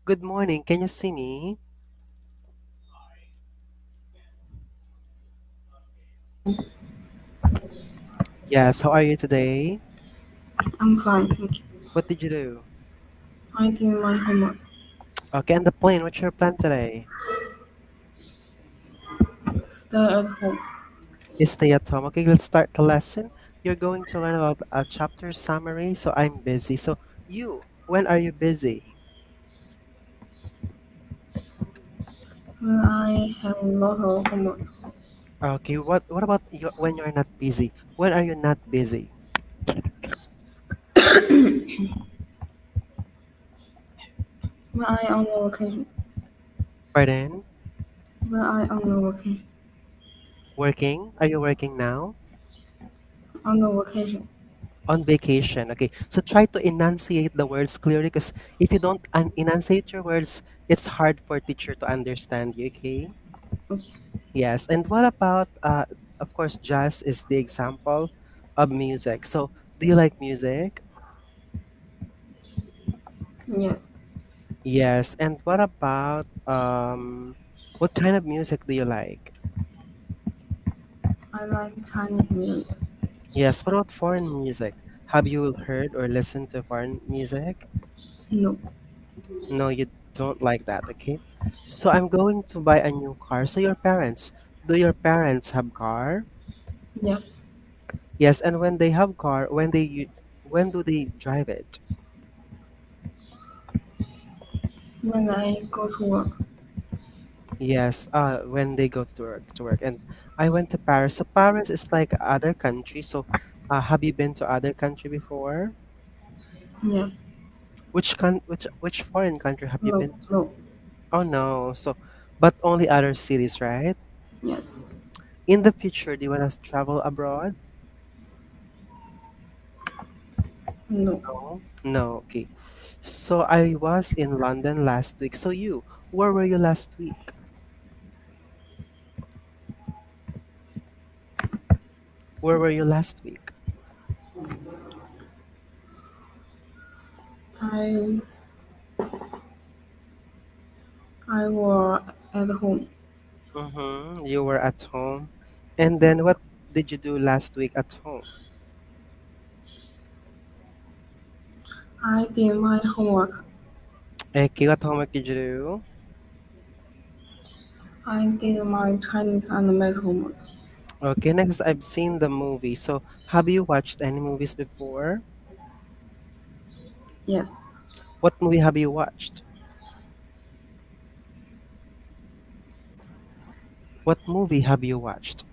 Good morning. Can you see me? Yes. How are you today? I'm fine, thank you. What did you do? I do my homework. Okay, and the plan. What's your plan today? Stay at home. You stay at home. Okay, let's start the lesson. You're going to learn about a chapter summary, so I'm busy. So when are you busy? I have a lot of homework. Okay, what about when you're not busy? When are you not busy? When I on the vacation. Pardon? When I on the vacation. Working? Are you working now? On the vacation. On vacation. Okay, so try to enunciate the words clearly because if you don't enunciate your words, it's hard for teacher to understand you. Okay. Okay. Yes. And what about of course, jazz is the example of music. So, do you like music? Yes. Yes. And what about what kind of music do you like? I like Chinese music. Yes. What about foreign music? Have you heard or listened to foreign music? No. No, you don't like that. Okay. So I'm going to buy a new car. So do your parents have car? Yes. Yes. And when they have car, when do they drive it? When I go to work. Yes, when they go to work. And I went to Paris. So Paris is like other country. So, have you been to other country before? Yes. Which foreign country have you No. been to? No. Oh no. So, but only other cities, right? Yes. In the future, do you want to travel abroad? No. No. No. Okay. So I was in London last week. So where were you last week? Where were you last week? I I was at home. Mm-hmm. You were at home. And then what did you do last week at home? I did my homework. Okay, what homework did you do? I did my Chinese and math homework. Okay, next I've seen the movie. So have you watched any movies before? Yes. What movie have you watched? What movie have you watched?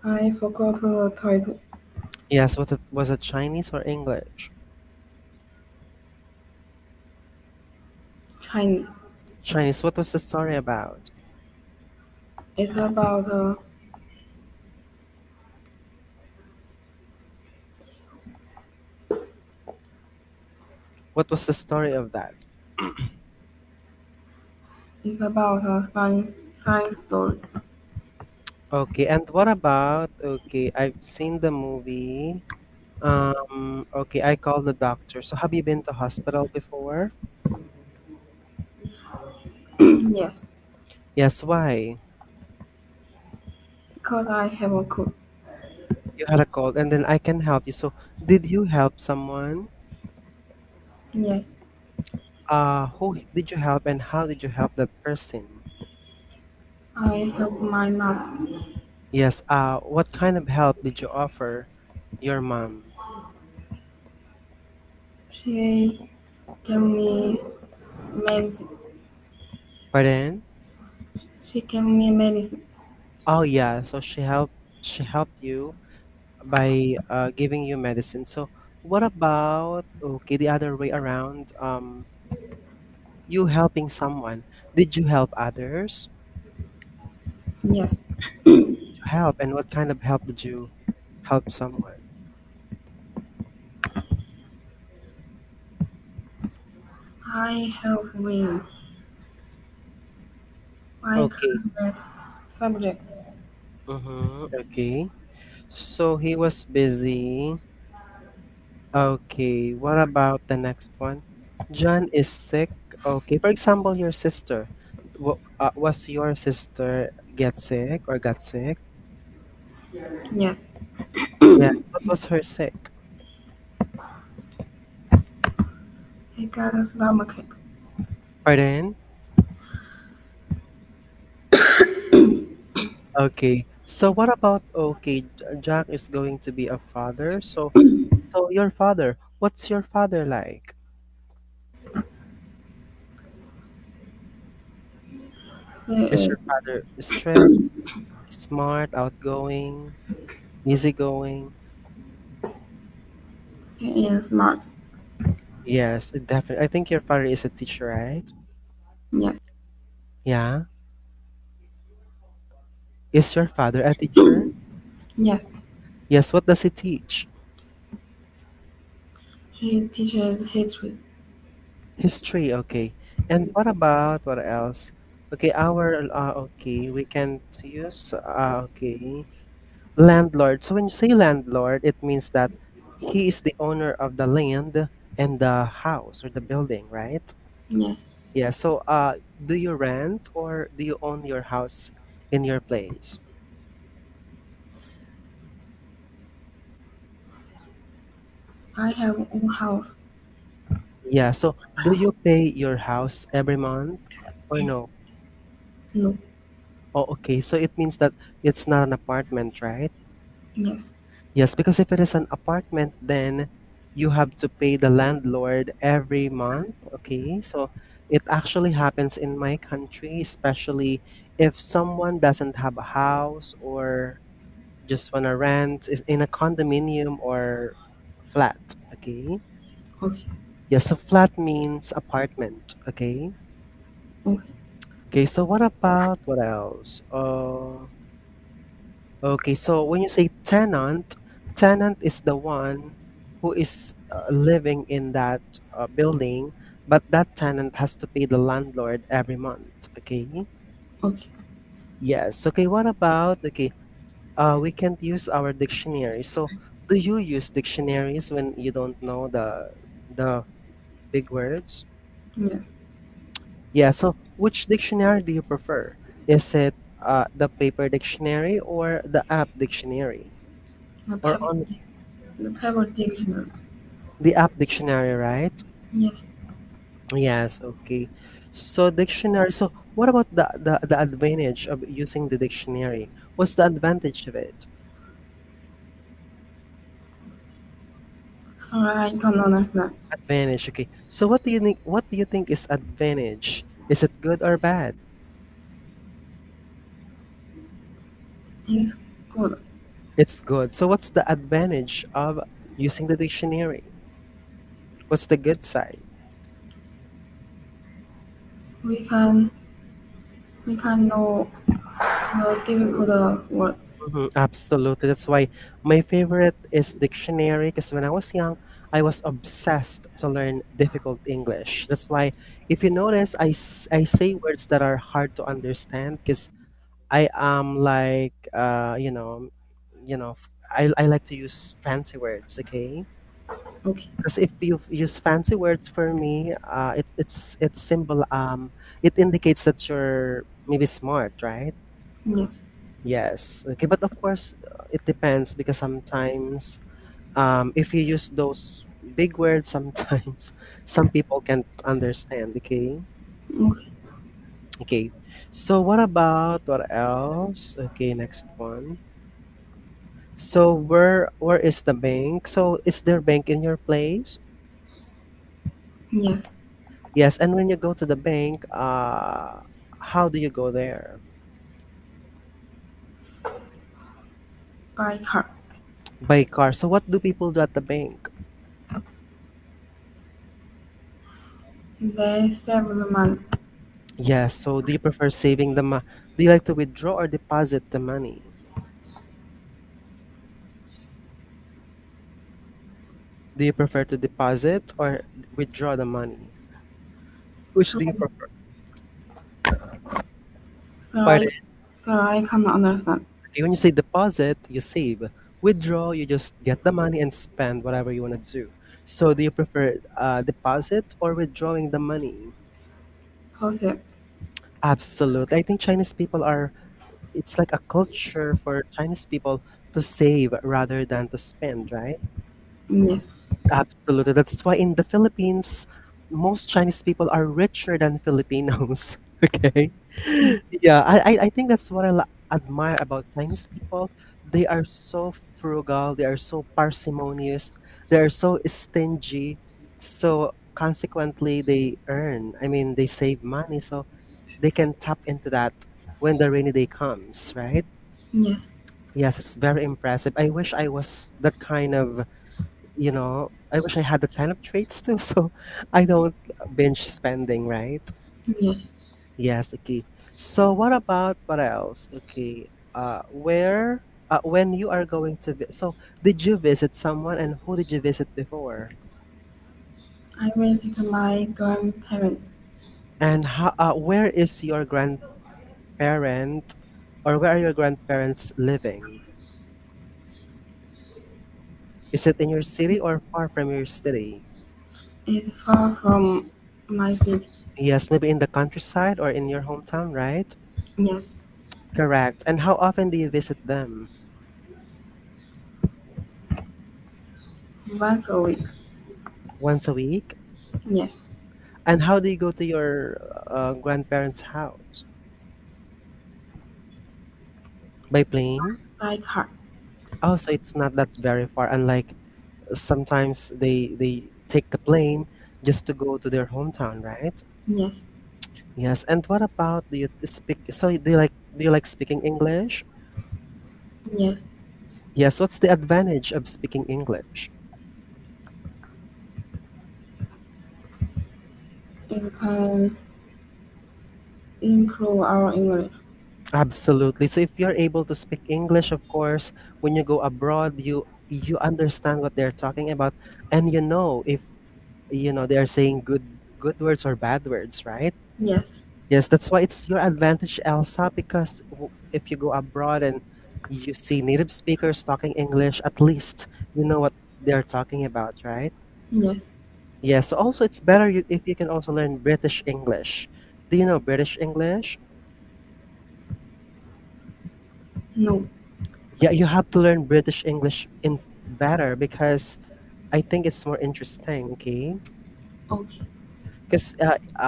I forgot the title. Yes, was it Chinese or English? Chinese. Chinese. What was the story about? It's about What was the story of that? a science story. Okay, and what about okay, I've seen the movie. Okay, I called the doctor. So have you been to hospital before? Yes. Yes, why? Because I have a cold. You had a cold and then I can help you. So did you help someone? Yes. Who did you help and how did you help that person? I help my mom. Yes, what kind of help did you offer your mom? She gave me medicine. Pardon? She gave me medicine. Oh yeah, so she helped you by giving you medicine. So what about okay, the other way around? You helping someone. Did you help others? Yes. Did you help and what kind of help did you help someone? I help with my Okay. classmates subject. Mm-hmm. Okay. So he was busy. Okay, what about the next one? John is sick. Okay, for example, your sister. Was your sister get sick or got sick? Yes. Yes. What was her sick? I got a stomachache. Pardon? Okay. So what about okay, Jack is going to be a father. So your father, what's your father like? He Is is, your father strict, smart, outgoing, easygoing? he is smart. Yes, definitely. I think your father is a teacher, right? Yes. Yeah. Is your father a teacher? Yes. Yes, what does he teach? He teaches history. History, okay. And what about what else? Okay, okay, we can use okay, landlord. So when you say landlord, it means that he is the owner of the land and the house or the building, right? Yes. Yeah. So do you rent or do you own your house in your place? I have own house. Yeah. So do you pay your house every month or no? No. Oh, okay. So it means that it's not an apartment, right? Yes. Yes, because if it is an apartment, then you have to pay the landlord every month. Okay, so it actually happens in my country, especially if someone doesn't have a house or just want to rent is in a condominium or flat. Okay, Okay. yes, so flat means apartment. Okay, Okay. okay, so what about what else? Okay, so when you say tenant, tenant is the one who is living in that building, but that tenant has to pay the landlord every month. Okay. Okay. Yes. Okay. What about okay? We can't use our dictionary. So, do you use dictionaries when you don't know the big words? Yes. Yeah. So, which dictionary do you prefer? Is it the paper dictionary or the app dictionary, The or paper. on The paper dictionary. the app dictionary, right? Yes. Yes, okay. So dictionary. So what about the advantage of using the dictionary? What's the advantage of it? Sorry, I don't understand. Advantage, okay. So what do you think is advantage? Is it good or bad? It's good. It's good. So what's the advantage of using the dictionary? What's the good side? We can we can know the difficult words. Absolutely. That's why my favorite is dictionary because when I was young, I was obsessed to learn difficult English. That's why if you notice, I say words that are hard to understand because I am like I like to use fancy words, okay? Okay. Because if you use fancy words for me, it's symbol it indicates that you're maybe smart, right? Yes. Yes. Okay, but of course, it depends because sometimes, if you use those big words, sometimes some people can't understand. Okay. Okay. Okay. So what about what else? Okay, next one. So where is the bank? So is there bank in your place? Yes. Yes. And when you go to the bank, how do you go there? By car. By car. So what do people do at the bank? They save the money. Yes. So do you prefer saving the money? Do you like to withdraw or deposit the money? Do you prefer to deposit or withdraw the money? Which So, do you prefer? so Pardon? I can understand. Okay, when you say deposit, you save. Withdraw, you just get the money and spend whatever you want to do. So, do you prefer deposit or withdrawing the money? Concept. Absolutely. I think Chinese people it's like a culture for Chinese people to save rather than to spend, right? Yes. Absolutely. That's why in the Philippines, most Chinese people are richer than Filipinos. Okay. Yeah, I think that's what admire about Chinese people. They are so frugal, they are so parsimonious, they are so stingy. So consequently, they save money so they can tap into that when the rainy day comes, right? Yes. Yes, it's very impressive. I wish I was that kind of I wish I had that kind of traits too. So I don't binge spending, right? Yes. Yes, okay. So what about what else? Okay. When you are going to so did you visit someone and who did you visit before? I visit my grandparents. And where is your grandparent, or where are your grandparents living? Is it in your city or far from your city? It's far from my city. Yes, maybe in the countryside or in your hometown, right? Yes, Correct. And how often do you visit them? once a week. Once a week? Yes, And how do you go to your grandparents' house? By plane? by car. Oh, so it's not that very far. Unlike sometimes they take the plane just to go to their hometown, right? Yes, Yes. And what about, do you speak? So do you like speaking English? yes. Yes. What's the advantage of speaking English? It can improve our English. Absolutely. So if you're able to speak English, of course, when you go abroad, you understand what they're talking about, and you know if they're saying good words or bad words, right? Yes, Yes, that's why it's your advantage, Elsa, because if you go abroad and you see native speakers talking English, at least you know what they're talking about, right? yes. Yes. Also, it's better if you can also learn British English. Do you know British English? No. Yeah, you have to learn British English in better because I think it's more interesting, okay? Okay, Because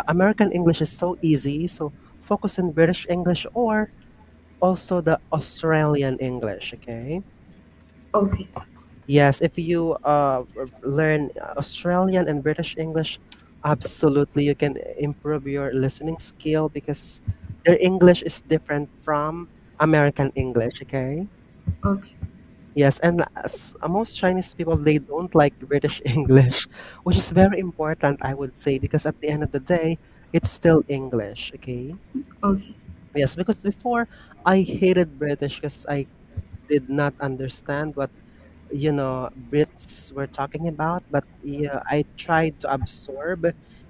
American English is so easy, so focus on British English or also the Australian English, okay? okay. Yes, if you learn Australian and British English, absolutely you can improve your listening skill because their English is different from American English, okay? Okay, Yes, and most Chinese people, they don't like British English, which is very important, I would say, because at the end of the day, it's still English, okay? okay, Yes, because before I hated British because I did not understand what Brits were talking about, but yeah, I tried to absorb,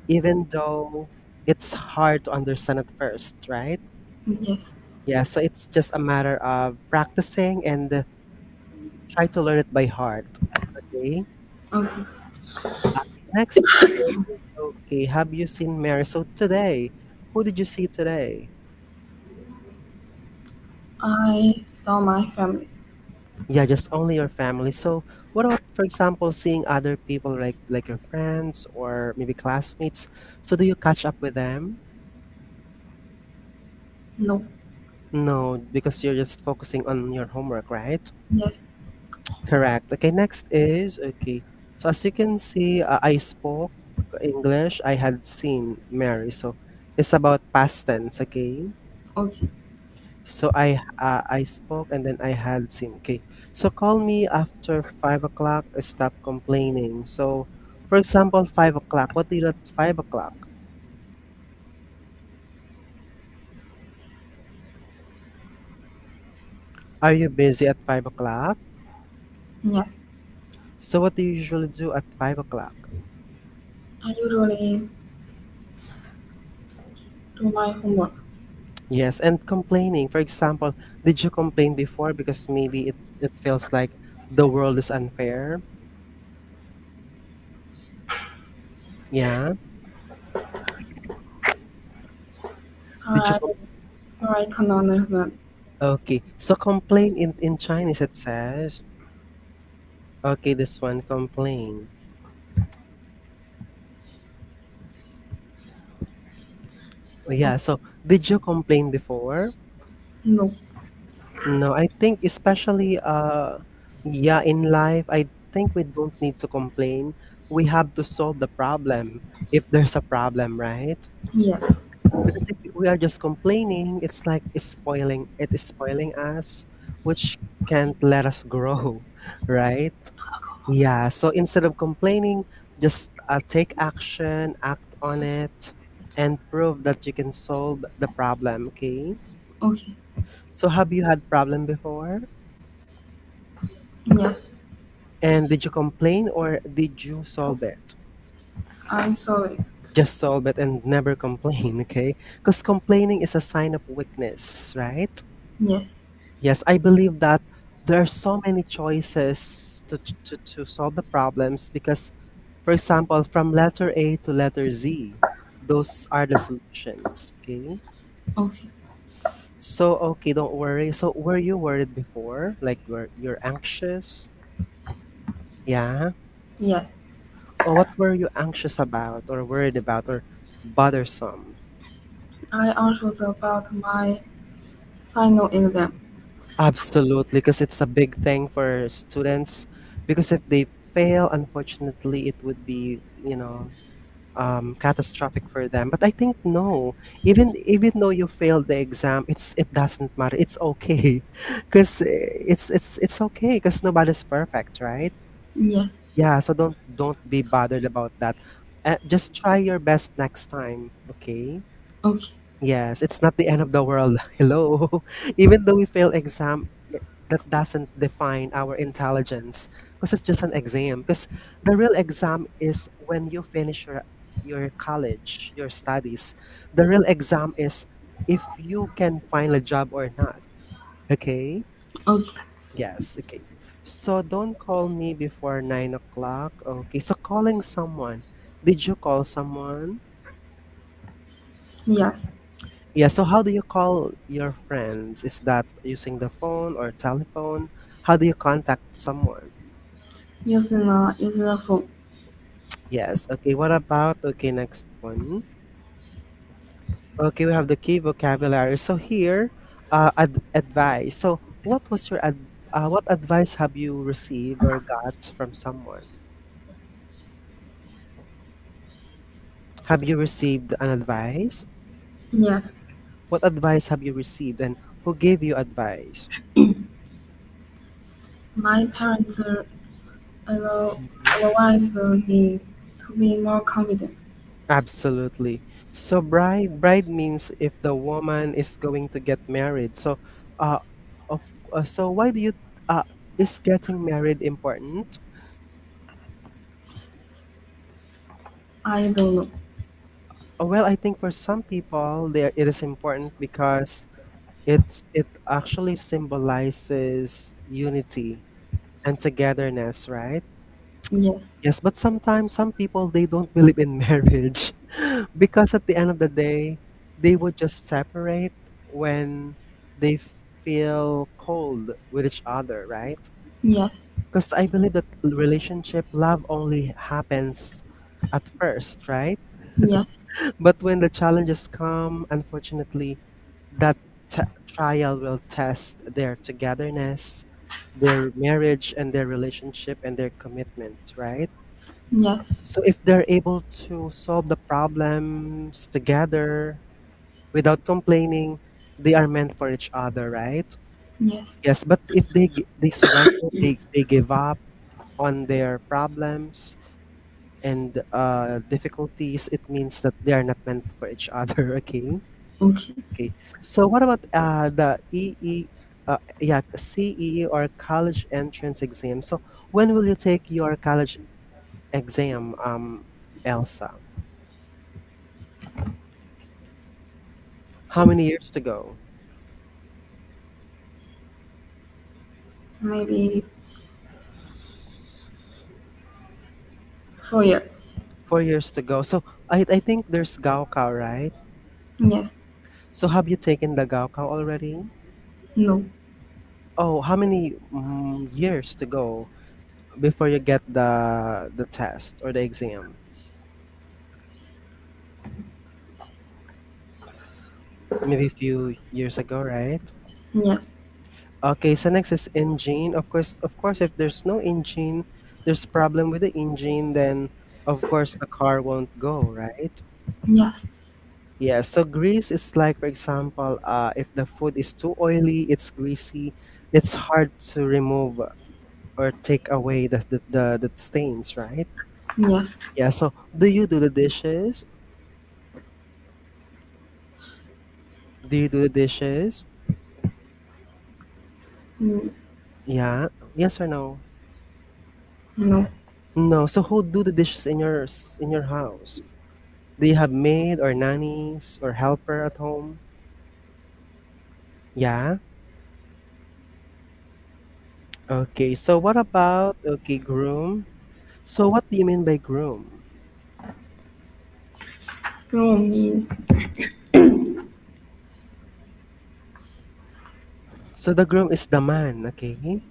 even though it's hard to understand at first, right? yes, Yeah, so it's just a matter of practicing and try to learn it by heart. Okay. okay. Next is, okay, have you seen Mary? So today, who did you see today? I saw my family. Yeah, just only your family. So what about, for example, seeing other people like your friends or maybe classmates? So do you catch up with them? No. No, because you're just focusing on your homework, right? Yes, Correct. Okay, next is, okay. So as you can see, I spoke English. I had seen Mary. So it's about past tense, okay? okay. So I spoke and then I had seen. Okay. So call me after 5 o'clock. Stop complaining. So for example, 5 o'clock. What do you do at 5 o'clock? Are you busy at 5 o'clock? Yes. So what do you usually do at 5 o'clock? I usually do my homework. Yes, and complaining. For example, did you complain before because maybe it feels like the world is unfair? Yeah. Did you I, I can understand. okay. So complain in Chinese it says, okay, this one complain. Oh, yeah, so did you complain before? No. No, I think especially yeah, in life I think we don't need to complain. We have to solve the problem if there's a problem, right? Yes. Because if we are just complaining, it's like it is spoiling us, which can't let us grow, right? Yeah, so instead of complaining, just take action, act on it, and prove that you can solve the problem, okay? Okay. So have you had problem before? Yes. And did you complain or did you solve it? I'm sorry. Just solve it and never complain, okay? Because complaining is a sign of weakness, right? Yes. Yes, I believe that there are so many choices to solve the problems because, for example, from letter A to letter Z, those are the solutions, okay? Okay. So, okay, don't worry. So, were you worried before? Like, you're anxious? Yeah. Yes. Or what were you anxious about or worried about or bothersome? I anxious about my final exam. Absolutely, because it's a big thing for students. Because if they fail, unfortunately, it would be, catastrophic for them. But I think no, even though you failed the exam, it doesn't matter. It's okay, because it's okay because nobody's perfect, right? Yes. Yeah, so don't be bothered about that. Just try your best next time, okay? Okay. Yes, it's not the end of the world. Hello. Even though we fail exam, that doesn't define our intelligence because it's just an exam. Because the real exam is when you finish your college, your studies. The real exam is if you can find a job or not. Okay? Okay. Yes, okay. So don't call me before 9 o'clock. Okay. So calling someone. Did you call someone? Yes. Yeah, so how do you call your friends? Is that using the phone or telephone? How do you contact someone? Using the phone. Yes, okay, what about, okay, next one. Okay, we have the key vocabulary. So here, advice. So what advice have you received or got from someone? Have you received an advice? Yes. What advice have you received and who gave you advice? My parents Mhm. advise me to be more confident. Absolutely. So bride means if the woman is going to get married. So uh of so why do you uh is getting married important? I don't know. Well, I think for some people there it is important because it actually symbolizes unity and togetherness, right? Yes. Yes, but sometimes some people they don't believe in marriage because at the end of the day they would just separate when they feel cold with each other, right? Yes. Because I believe that relationship love only happens at first, right? Yes. But when the challenges come, unfortunately, that trial will test their togetherness, their marriage, and their relationship and their commitment, right? Yes. So if they're able to solve the problems together without complaining, they are meant for each other, right? Yes. Yes, but if they surrender, they give up on their problems and difficulties, it means that they are not meant for each other. Okay. Okay. Okay. So what about the yeah, CEE or college entrance exam? So when will you take your college exam, Elsa? How many years to go? Maybe 4 years. 4 years to go. So I think there's Gaokao, right? Yes. So have you taken the Gaokao already? No. Oh, how many years to go before you get the test or the exam? Maybe a few years ago, right? Yes. Okay, so next is engine. Of course, if there's no engine, there's problem with the engine, then of course the car won't go, right? Yes. Yeah, so grease is like, for example, if the food is too oily, it's greasy, it's hard to remove or take away the stains, right? Yes. Yeah, so do you do the dishes? Do you do the dishes? Mm, Yeah, yes or no? no. No, so who do the dishes in in your house? Do you have maid or nannies or helper at home? Yeah. Okay. So what about okay, groom? So what do you mean by groom? Groom means So the groom is the man, okay?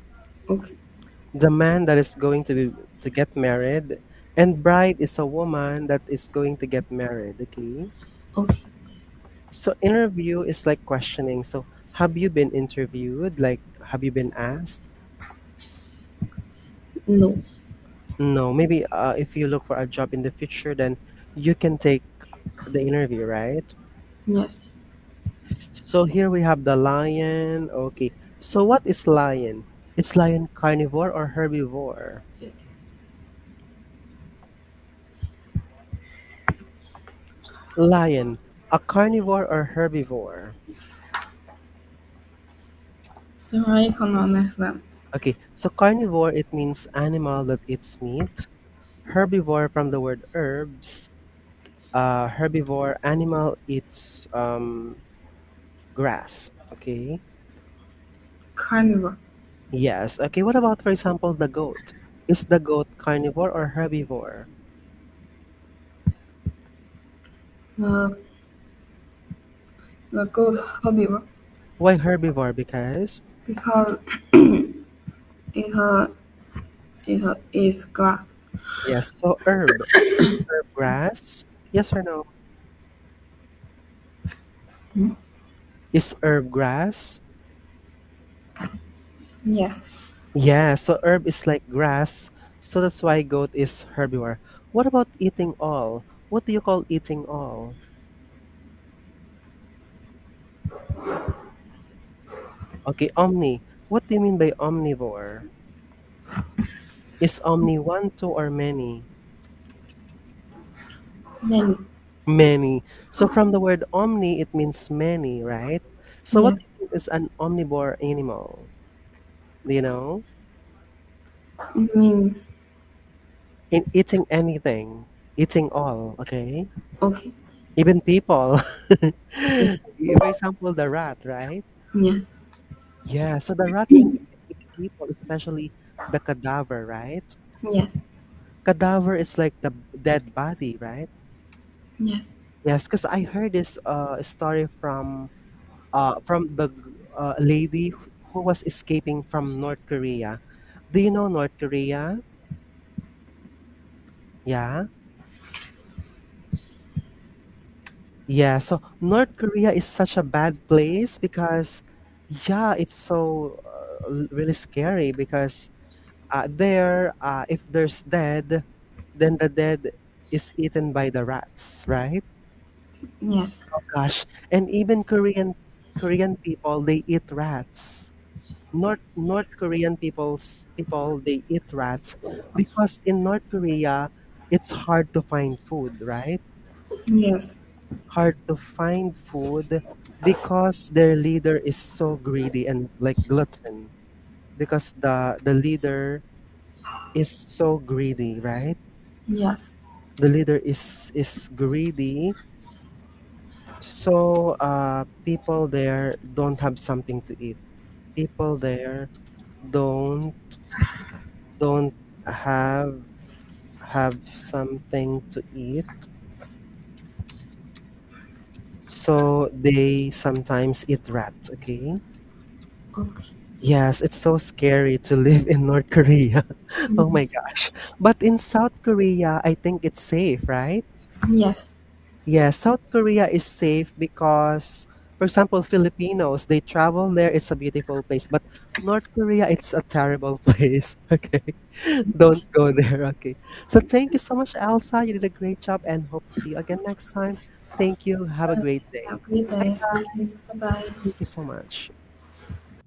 okay, The man that is going to get married, and bride is a woman that is going to get married, okay? okay. So interview is like questioning. So have you been interviewed? Like have you been asked? No. No, maybe if you look for a job in the future, then you can take the interview, right? Yes. So here we have the lion. Okay. So what is lion? Is lion carnivore or herbivore? Lion, a carnivore or herbivore? So I cannot understand. Okay, so carnivore it means animal that eats meat. Herbivore from the word herbs. Herbivore animal eats grass. Okay. Carnivore. Yes. Okay. What about, for example, the goat? Is the goat carnivore or herbivore? The the goat herbivore Why herbivore? Because because it is grass. yes. So herb is herb grass. Yes or no? Hmm? Is herb grass? Yes. Yeah. So herb is like grass. So that's why goat is herbivore. What about eating all? What do you call eating all? Okay, omni. What do you mean by omnivore? Is omni one, two, or many? Many. Many. So from the word omni, it means many, right? So what Yes. do you think is an omnivore animal? Do you know? It means In eating anything, eating all, okay? okay. Even people. For example, the rat, right? Yes. Yeah, so the rat can even eat people, especially the cadaver, right? Yes. Cadaver is like the dead body, right? Yes. Yes, because I heard this story from the lady who was escaping from North Korea. Do you know North Korea? Yeah. Yeah, so North Korea is such a bad place because yeah, it's so really scary because there if there's dead, then the dead is eaten by the rats, right? Yes. Oh gosh. And even Korean people they eat rats. North Korean people they eat rats because in North Korea it's hard to find food, right? Yes. Hard to find food because their leader is so greedy and like glutton because the leader is so greedy, right? Yes. The leader is greedy, so people there don't have something to eat. People there don't don't have have something to eat, so they sometimes eat rats. Okay. Okay. Yes, it's so scary to live in North Korea. Oh my Yes. gosh. But in South Korea, I think it's safe, right? Yes. Yeah, South Korea is safe because, for example, Filipinos, they travel there, it's a beautiful place. But North Korea, it's a terrible place. Okay. Don't go there. Okay. So thank you so much, Elsa. You did a great job and hope to see you again next time. Thank you. Have a great Have day. a great Bye day. bye. Bye bye. Thank you so much.